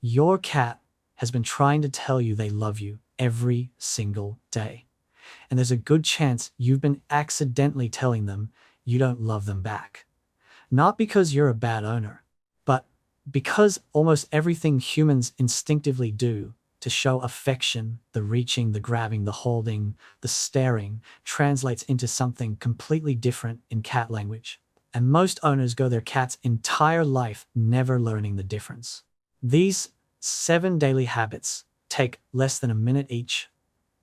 Your cat has been trying to tell you they love you every single day. And there's a good chance you've been accidentally telling them you don't love them back. Not because you're a bad owner, but because almost everything humans instinctively do to show affection, the reaching, the grabbing, the holding, the staring, translates into something completely different in cat language. And most owners go their cat's entire life never learning the difference. These 7 daily habits take less than a minute each,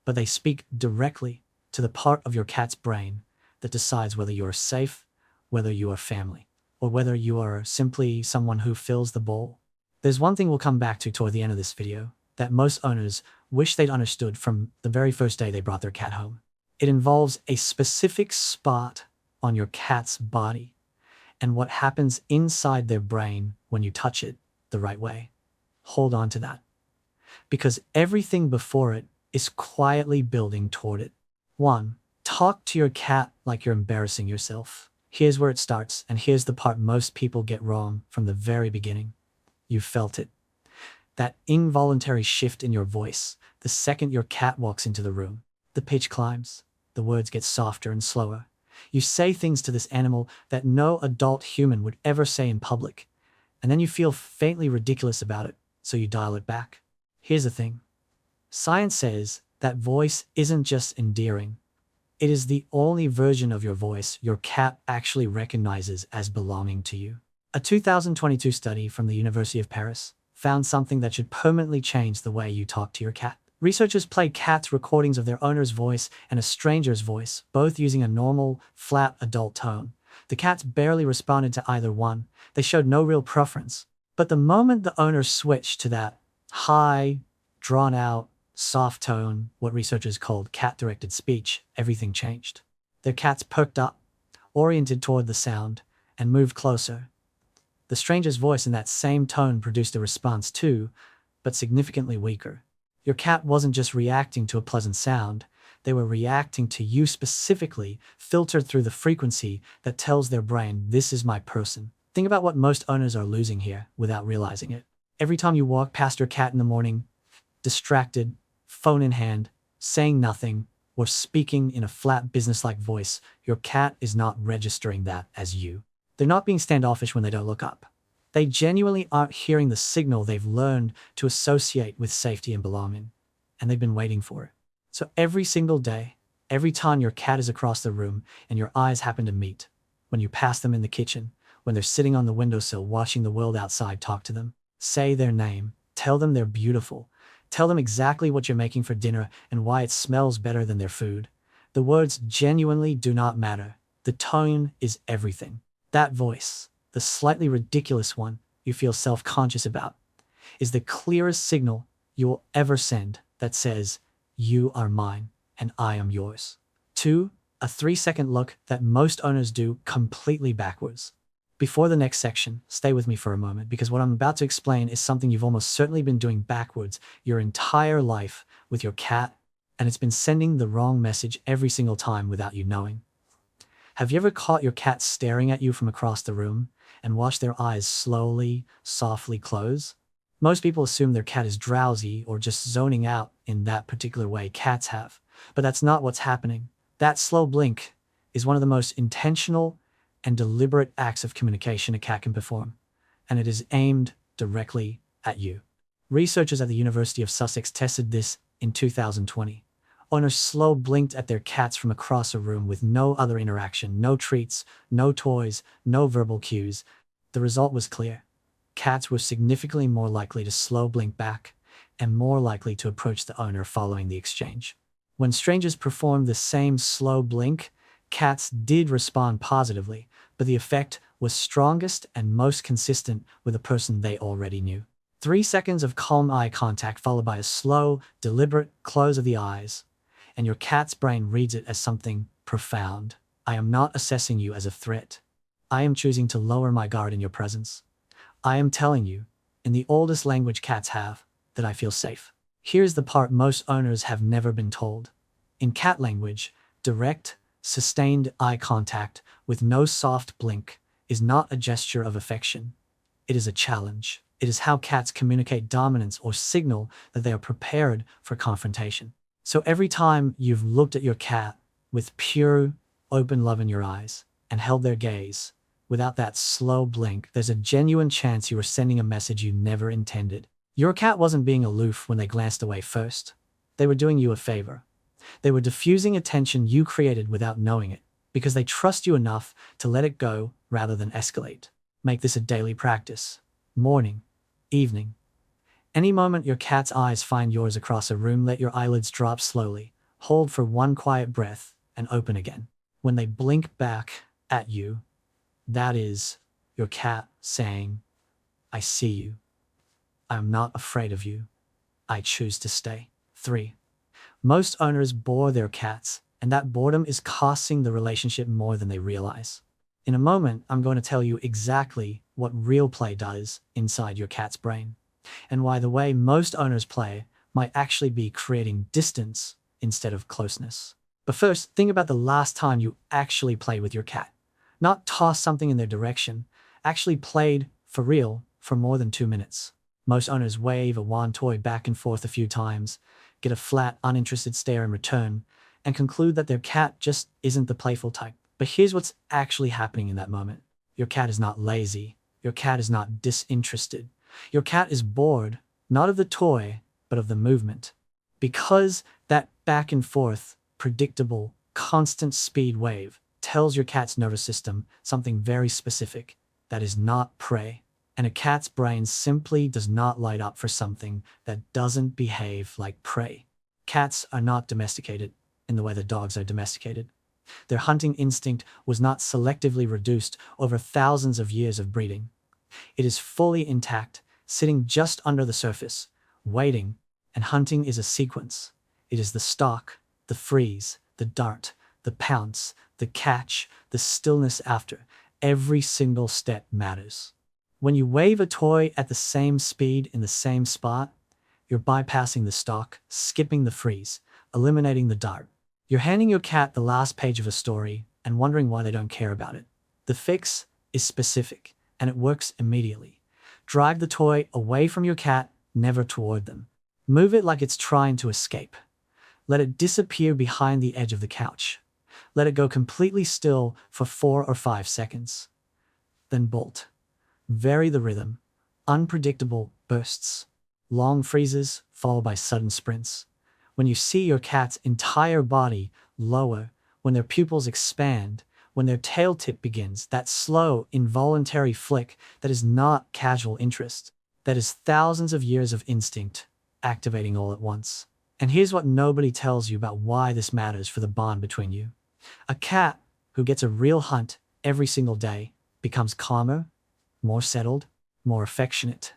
but they speak directly to the part of your cat's brain that decides whether you are safe, whether you are family, or whether you are simply someone who fills the bowl. There's one thing we'll come back to toward the end of this video that most owners wish they'd understood from the very first day they brought their cat home. It involves a specific spot on your cat's body and what happens inside their brain when you touch it the right way. Hold on to that, because everything before it is quietly building toward it. 1. Talk to your cat like you're embarrassing yourself. Here's where it starts, and here's the part most people get wrong from the very beginning. You felt it. That involuntary shift in your voice the second your cat walks into the room. The pitch climbs, the words get softer and slower. You say things to this animal that no adult human would ever say in public, and then you feel faintly ridiculous about it, so you dial it back. Here's the thing. Science says that voice isn't just endearing. It is the only version of your voice your cat actually recognizes as belonging to you. A 2022 study from the University of Paris found something that should permanently change the way you talk to your cat. Researchers played cats recordings of their owner's voice and a stranger's voice, both using a normal, flat adult tone. The cats barely responded to either one. They showed no real preference. But the moment the owner switched to that high, drawn-out, soft tone, what researchers called cat-directed speech, everything changed. Their cats perked up, oriented toward the sound, and moved closer. The stranger's voice in that same tone produced a response too, but significantly weaker. Your cat wasn't just reacting to a pleasant sound, they were reacting to you specifically, filtered through the frequency that tells their brain, this is my person. Think about what most owners are losing here without realizing it. Every time you walk past your cat in the morning, distracted, phone in hand, saying nothing, or speaking in a flat businesslike voice, your cat is not registering that as you. They're not being standoffish when they don't look up. They genuinely aren't hearing the signal they've learned to associate with safety and belonging, and they've been waiting for it. So every single day, every time your cat is across the room and your eyes happen to meet, when you pass them in the kitchen, when they're sitting on the windowsill watching the world outside, talk to them. Say their name. Tell them they're beautiful. Tell them exactly what you're making for dinner and why it smells better than their food. The words genuinely do not matter. The tone is everything. That voice, the slightly ridiculous one you feel self-conscious about, is the clearest signal you will ever send that says, you are mine and I am yours. 2. A 3-second look that most owners do completely backwards. Before the next section, stay with me for a moment, because what I'm about to explain is something you've almost certainly been doing backwards your entire life with your cat, and it's been sending the wrong message every single time without you knowing. Have you ever caught your cat staring at you from across the room and watched their eyes slowly, softly close? Most people assume their cat is drowsy or just zoning out in that particular way cats have, but that's not what's happening. That slow blink is one of the most intentional and deliberate acts of communication a cat can perform, and it is aimed directly at you. Researchers at the University of Sussex tested this in 2020. Owners slow blinked at their cats from across a room with no other interaction, no treats, no toys, no verbal cues. The result was clear. Cats were significantly more likely to slow blink back and more likely to approach the owner following the exchange. When strangers performed the same slow blink, cats did respond positively, but the effect was strongest and most consistent with a person they already knew. 3 seconds of calm eye contact followed by a slow, deliberate close of the eyes, and your cat's brain reads it as something profound. I am not assessing you as a threat. I am choosing to lower my guard in your presence. I am telling you, in the oldest language cats have, that I feel safe. Here's the part most owners have never been told. In cat language, direct, sustained eye contact with no soft blink is not a gesture of affection. It is a challenge. It is how cats communicate dominance or signal that they are prepared for confrontation. So every time you've looked at your cat with pure, open love in your eyes and held their gaze, without that slow blink, there's a genuine chance you were sending a message you never intended. Your cat wasn't being aloof when they glanced away first. They were doing you a favor. They were diffusing a tension you created without knowing it, because they trust you enough to let it go rather than escalate. Make this a daily practice. Morning, evening. Any moment your cat's eyes find yours across a room, let your eyelids drop slowly, hold for one quiet breath, and open again. When they blink back at you, that is your cat saying, I see you. I am not afraid of you. I choose to stay. 3. Most owners bore their cats, and that boredom is costing the relationship more than they realize. In a moment, I'm going to tell you exactly what real play does inside your cat's brain, and why the way most owners play might actually be creating distance instead of closeness. But first, think about the last time you actually played with your cat. Not tossed something in their direction, actually played for real for more than 2 minutes. Most owners wave a wand toy back and forth a few times, get a flat, uninterested stare in return, and conclude that their cat just isn't the playful type. But here's what's actually happening in that moment. Your cat is not lazy. Your cat is not disinterested. Your cat is bored, not of the toy, but of the movement. Because that back and forth, predictable, constant speed wave tells your cat's nervous system something very specific, that is not prey. And a cat's brain simply does not light up for something that doesn't behave like prey. Cats are not domesticated in the way that dogs are domesticated. Their hunting instinct was not selectively reduced over thousands of years of breeding. It is fully intact, sitting just under the surface, waiting, and hunting is a sequence. It is the stalk, the freeze, the dart, the pounce, the catch, the stillness after. Every single step matters. When you wave a toy at the same speed in the same spot, you're bypassing the stalk, skipping the freeze, eliminating the dart. You're handing your cat the last page of a story and wondering why they don't care about it. The fix is specific, and it works immediately. Drive the toy away from your cat, never toward them. Move it like it's trying to escape. Let it disappear behind the edge of the couch. Let it go completely still for 4 or 5 seconds. Then bolt. Vary the rhythm. Unpredictable bursts. Long freezes followed by sudden sprints. When you see your cat's entire body lower, when their pupils expand, when their tail tip begins, that slow, involuntary flick that is not casual interest, that is thousands of years of instinct activating all at once. And here's what nobody tells you about why this matters for the bond between you. A cat who gets a real hunt every single day becomes calmer, more settled, more affectionate,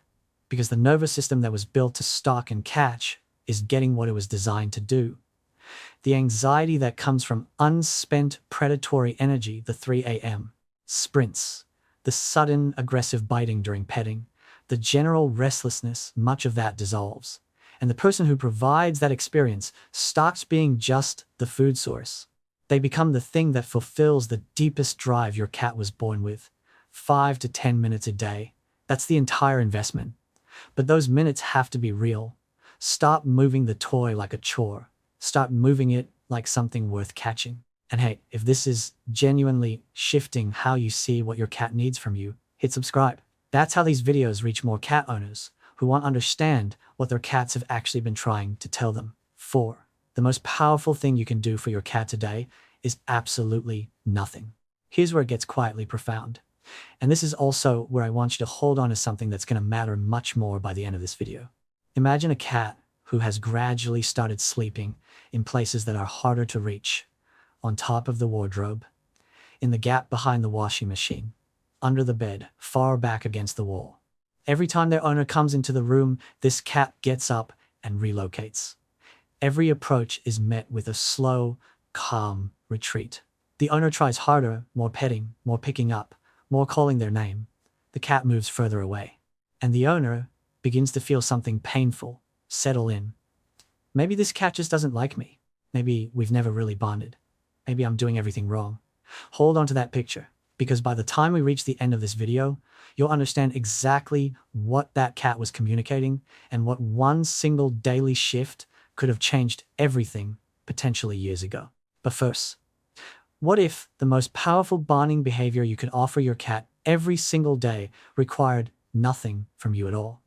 because the nervous system that was built to stalk and catch is getting what it was designed to do. The anxiety that comes from unspent predatory energy, the 3 a.m. sprints, the sudden aggressive biting during petting, the general restlessness, much of that dissolves. And the person who provides that experience stops being just the food source. They become the thing that fulfills the deepest drive your cat was born with. 5 to 10 minutes a day. That's the entire investment. But those minutes have to be real. Stop moving the toy like a chore. Start moving it like something worth catching. And hey, if this is genuinely shifting how you see what your cat needs from you, hit subscribe. That's how these videos reach more cat owners who want to understand what their cats have actually been trying to tell them. 4. The most powerful thing you can do for your cat today is absolutely nothing. Here's where it gets quietly profound. And this is also where I want you to hold on to something that's going to matter much more by the end of this video. Imagine a cat who has gradually started sleeping in places that are harder to reach, on top of the wardrobe, in the gap behind the washing machine, under the bed, far back against the wall. Every time their owner comes into the room, this cat gets up and relocates. Every approach is met with a slow, calm retreat. The owner tries harder, more petting, more picking up, more calling their name. The cat moves further away. And the owner begins to feel something painful settle in. Maybe this cat just doesn't like me. Maybe we've never really bonded. Maybe I'm doing everything wrong. Hold on to that picture. Because by the time we reach the end of this video, you'll understand exactly what that cat was communicating and what one single daily shift could have changed everything potentially years ago. But first, what if the most powerful bonding behavior you could offer your cat every single day required nothing from you at all?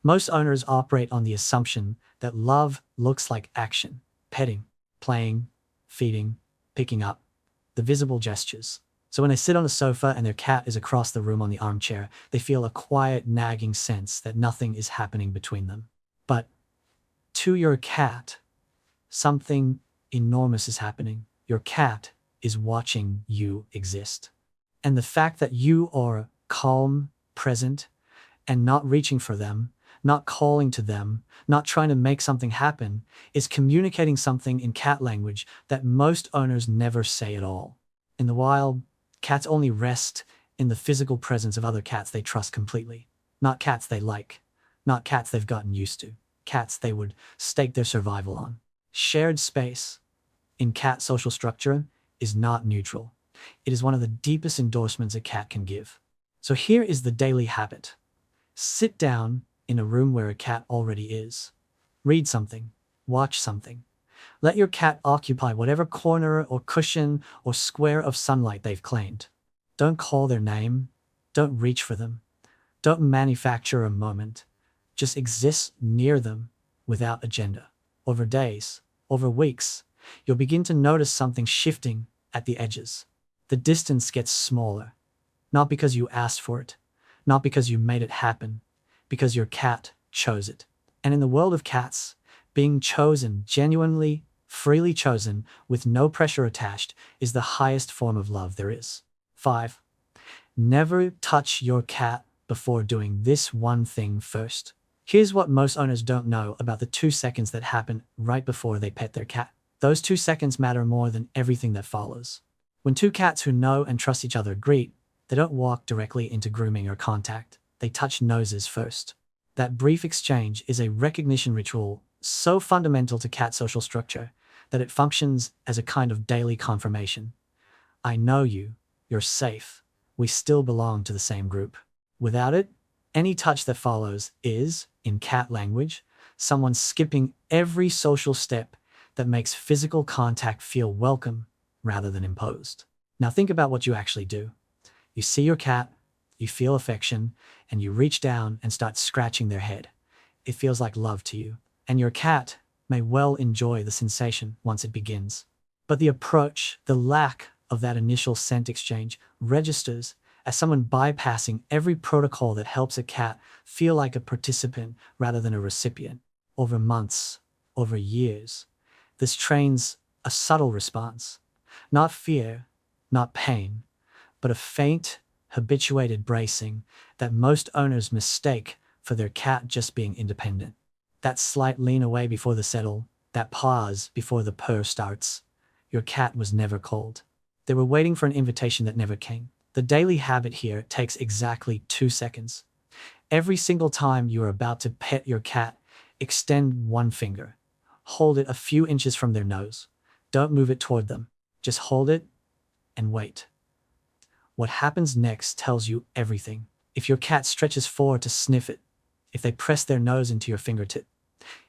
Most owners operate on the assumption that love looks like action, petting, playing, feeding, picking up, the visible gestures. So when they sit on a sofa and their cat is across the room on the armchair, they feel a quiet, nagging sense that nothing is happening between them. But to your cat, something enormous is happening. Your cat is watching you exist. And the fact that you are calm, present, and not reaching for them, not calling to them, not trying to make something happen, is communicating something in cat language that most owners never say at all. In the wild, cats only rest in the physical presence of other cats they trust completely. Not cats they like, not cats they've gotten used to, cats they would stake their survival on. Shared space in cat social structure is not neutral. It is one of the deepest endorsements a cat can give. So here is the daily habit. Sit down in a room where a cat already is. Read something, watch something. Let your cat occupy whatever corner or cushion or square of sunlight they've claimed. Don't call their name. Don't reach for them. Don't manufacture a moment. Just exist near them without agenda. Over days, over weeks, you'll begin to notice something shifting at the edges. The distance gets smaller, not because you asked for it, not because you made it happen, because your cat chose it. And in the world of cats, being chosen, genuinely, freely chosen, with no pressure attached, is the highest form of love there is. 5. Never touch your cat before doing this one thing first. Here's what most owners don't know about the 2 seconds that happen right before they pet their cat. Those 2 seconds matter more than everything that follows. When two cats who know and trust each other greet, they don't walk directly into grooming or contact. They touch noses first. That brief exchange is a recognition ritual so fundamental to cat social structure that it functions as a kind of daily confirmation. I know you, you're safe, we still belong to the same group. Without it, any touch that follows is, in cat language, someone skipping every social step that makes physical contact feel welcome rather than imposed. Now think about what you actually do. You see your cat, you feel affection, and you reach down and start scratching their head. It feels like love to you, and your cat may well enjoy the sensation once it begins. But the approach, the lack of that initial scent exchange, registers as someone bypassing every protocol that helps a cat feel like a participant rather than a recipient. Over months, over years, this trains a subtle response. Not fear, not pain, but a faint, habituated bracing that most owners mistake for their cat just being independent. That slight lean away before the settle, that pause before the purr starts. Your cat was never called. They were waiting for an invitation that never came. The daily habit here takes exactly 2 seconds. Every single time you are about to pet your cat, extend one finger. Hold it a few inches from their nose. Don't move it toward them. Just hold it and wait. What happens next tells you everything. If your cat stretches forward to sniff it, if they press their nose into your fingertip,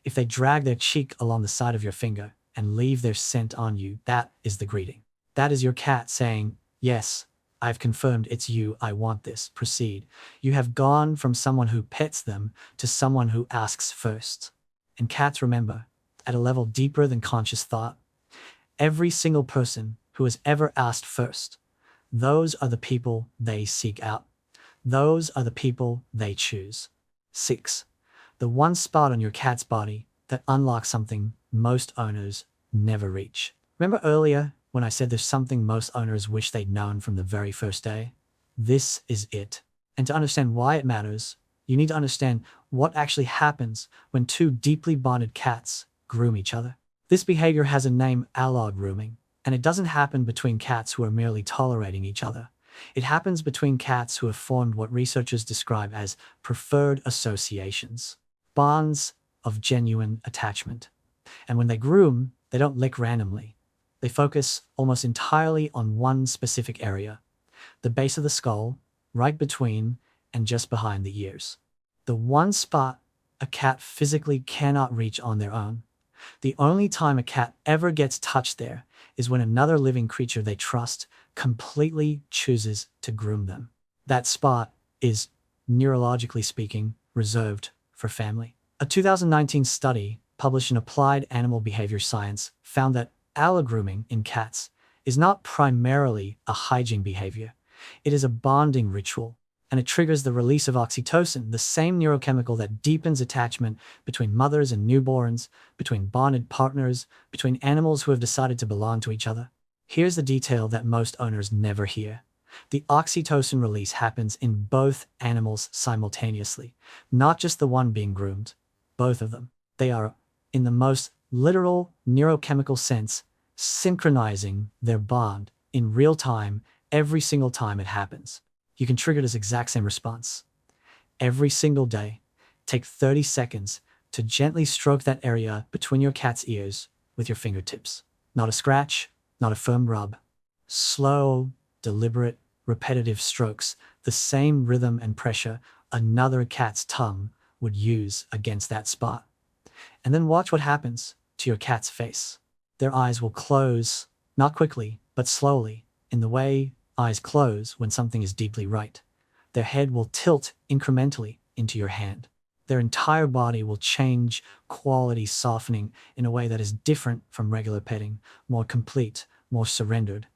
if they drag their cheek along the side of your finger and leave their scent on you, that is the greeting. That is your cat saying, yes, I've confirmed it's you, I want this, proceed. You have gone from someone who pets them to someone who asks first. And cats remember, at a level deeper than conscious thought, every single person who has ever asked first, those are the people they seek out. Those are the people they choose. 6. The one spot on your cat's body that unlocks something most owners never reach. Remember earlier when I said there's something most owners wish they'd known from the very first day? This is it. And to understand why it matters, you need to understand what actually happens when two deeply bonded cats groom each other. This behavior has a name, alloy grooming, and it doesn't happen between cats who are merely tolerating each other. It happens between cats who have formed what researchers describe as preferred associations, bonds of genuine attachment. And when they groom, they don't lick randomly. They focus almost entirely on one specific area. the base of the skull, right between and just behind the ears. The one spot a cat physically cannot reach on their own. The only time a cat ever gets touched there is when another living creature they trust completely chooses to groom them. That spot is, neurologically speaking, reserved for family. A 2019 study published in Applied Animal Behavior Science found that allogrooming in cats is not primarily a hygiene behavior. It is a bonding ritual, and it triggers the release of oxytocin, the same neurochemical that deepens attachment between mothers and newborns, between bonded partners, between animals who have decided to belong to each other. Here's the detail that most owners never hear. The oxytocin release happens in both animals simultaneously, not just the one being groomed, both of them. They are, in the most literal neurochemical sense, synchronizing their bond in real time every single time it happens. You can trigger this exact same response. Every single day, take 30 seconds to gently stroke that area between your cat's ears with your fingertips. Not a scratch, not a firm rub. Slow, deliberate, repetitive strokes, the same rhythm and pressure another cat's tongue would use against that spot. And then watch what happens to your cat's face. Their eyes will close, not quickly, but slowly, in the way eyes close when something is deeply right. Their head will tilt incrementally into your hand. Their entire body will change, quality softening in a way that is different from regular petting, more complete, more surrendered.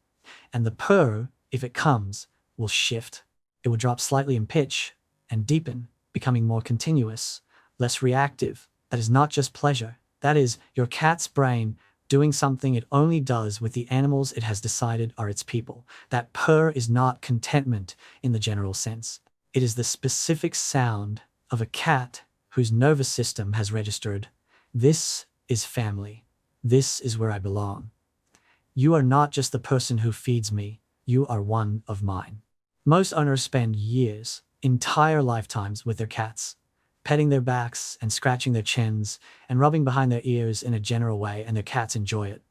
And the purr, if it comes, will shift. It will drop slightly in pitch and deepen, becoming more continuous, less reactive. That is not just pleasure. That is your cat's brain doing something it only does with the animals it has decided are its people. That purr is not contentment in the general sense. It is the specific sound of a cat whose nervous system has registered, "This is family. This is where I belong. You are not just the person who feeds me. You are one of mine." Most owners spend years, entire lifetimes with their cats, petting their backs and scratching their chins and rubbing behind their ears in a general way, and their cats enjoy it.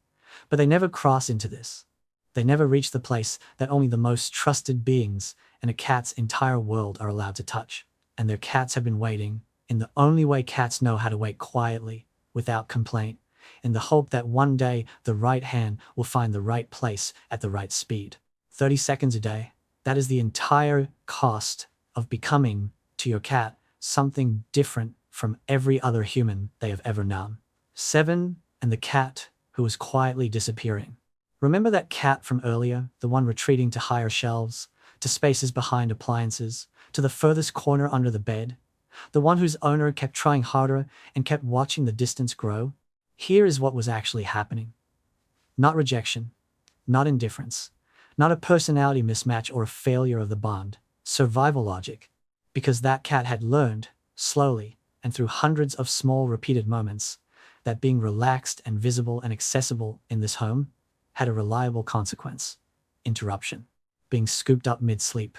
But they never cross into this. They never reach the place that only the most trusted beings in a cat's entire world are allowed to touch. And their cats have been waiting, in the only way cats know how to wait, quietly, without complaint, in the hope that one day the right hand will find the right place at the right speed. 30 seconds a day. That is the entire cost of becoming, to your cat, something different from every other human they have ever known. 7. And the cat who is quietly disappearing. Remember that cat from earlier, the one retreating to higher shelves, to spaces behind appliances, to the furthest corner under the bed? The one whose owner kept trying harder and kept watching the distance grow? Here is what was actually happening. Not rejection, not indifference, not a personality mismatch or a failure of the bond. Survival logic. Because that cat had learned, slowly, and through hundreds of small repeated moments, that being relaxed and visible and accessible in this home had a reliable consequence. Interruption. Being scooped up mid-sleep.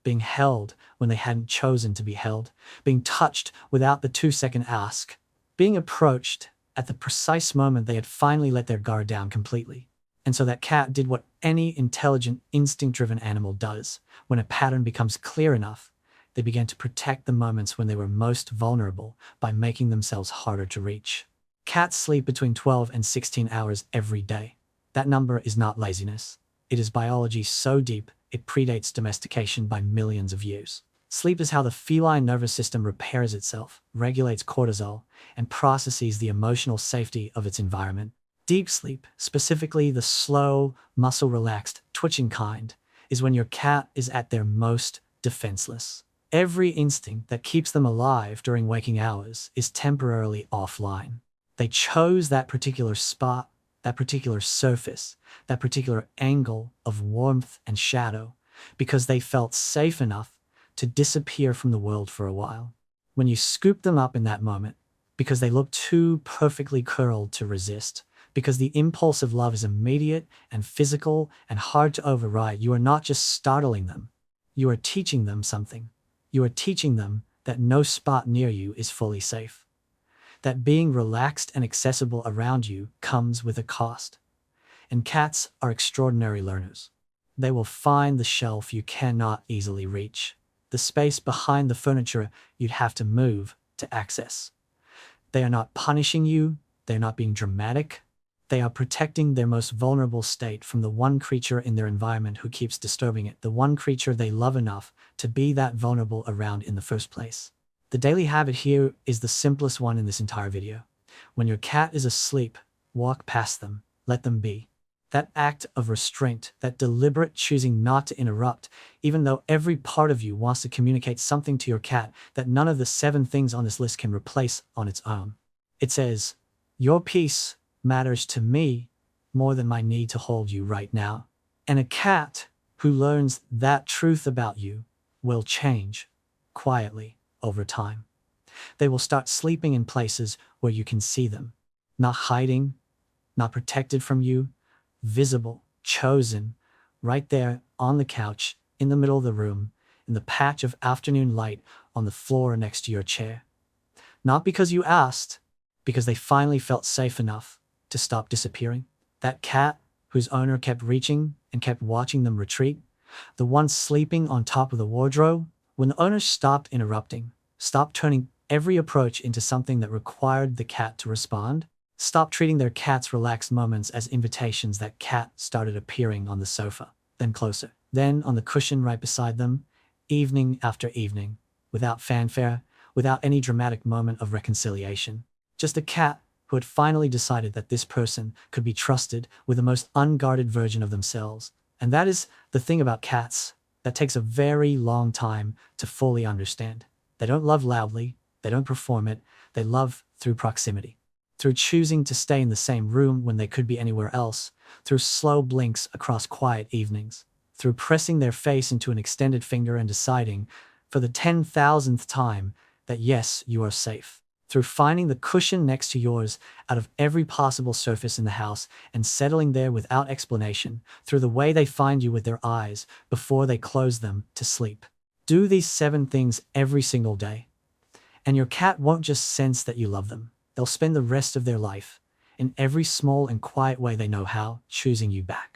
Being held when they hadn't chosen to be held. Being touched without the 2-second ask. Being approached at the precise moment they had finally let their guard down completely. And so that cat did what any intelligent, instinct-driven animal does. When a pattern becomes clear enough, they began to protect the moments when they were most vulnerable by making themselves harder to reach. Cats sleep between 12 and 16 hours every day. That number is not laziness. It is biology so deep, it predates domestication by millions of years. Sleep is how the feline nervous system repairs itself, regulates cortisol, and processes the emotional safety of its environment. Deep sleep, specifically the slow, muscle-relaxed, twitching kind, is when your cat is at their most defenseless. Every instinct that keeps them alive during waking hours is temporarily offline. They chose that particular spot, that particular surface, that particular angle of warmth and shadow, because they felt safe enough to disappear from the world for a while. When you scoop them up in that moment, because they look too perfectly curled to resist, because the impulse of love is immediate and physical and hard to override, you are not just startling them, you are teaching them something. You are teaching them that no spot near you is fully safe. That being relaxed and accessible around you comes with a cost. And cats are extraordinary learners. They will find the shelf you cannot easily reach, the space behind the furniture you'd have to move to access. They are not punishing you, they are not being dramatic. They are protecting their most vulnerable state from the one creature in their environment who keeps disturbing it, the one creature they love enough to be that vulnerable around in the first place. The daily habit here is the simplest one in this entire video. When your cat is asleep, walk past them, let them be. That act of restraint, that deliberate choosing not to interrupt, even though every part of you wants to communicate something to your cat that none of the 7 things on this list can replace on its own. It says, "Your peace matters to me more than my need to hold you right now." And a cat who learns that truth about you will change quietly over time. They will start sleeping in places where you can see them, not hiding, not protected from you, visible, chosen, right there on the couch, in the middle of the room, in the patch of afternoon light on the floor next to your chair. Not because you asked, because they finally felt safe enough to stop disappearing. That cat whose owner kept reaching and kept watching them retreat, the one sleeping on top of the wardrobe, when the owner stopped interrupting, stopped turning every approach into something that required the cat to respond, stopped treating their cat's relaxed moments as invitations, that cat started appearing on the sofa, then closer, then on the cushion right beside them, evening after evening, without fanfare, without any dramatic moment of reconciliation. Just a cat who had finally decided that this person could be trusted with the most unguarded version of themselves. And that is the thing about cats that takes a very long time to fully understand. They don't love loudly, they don't perform it, they love through proximity. Through choosing to stay in the same room when they could be anywhere else, through slow blinks across quiet evenings, through pressing their face into an extended finger and deciding, for the 10,000th time, that yes, you are safe, through finding the cushion next to yours out of every possible surface in the house and settling there without explanation, through the way they find you with their eyes before they close them to sleep. Do these 7 things every single day, and your cat won't just sense that you love them. They'll spend the rest of their life, in every small and quiet way they know how, choosing you back.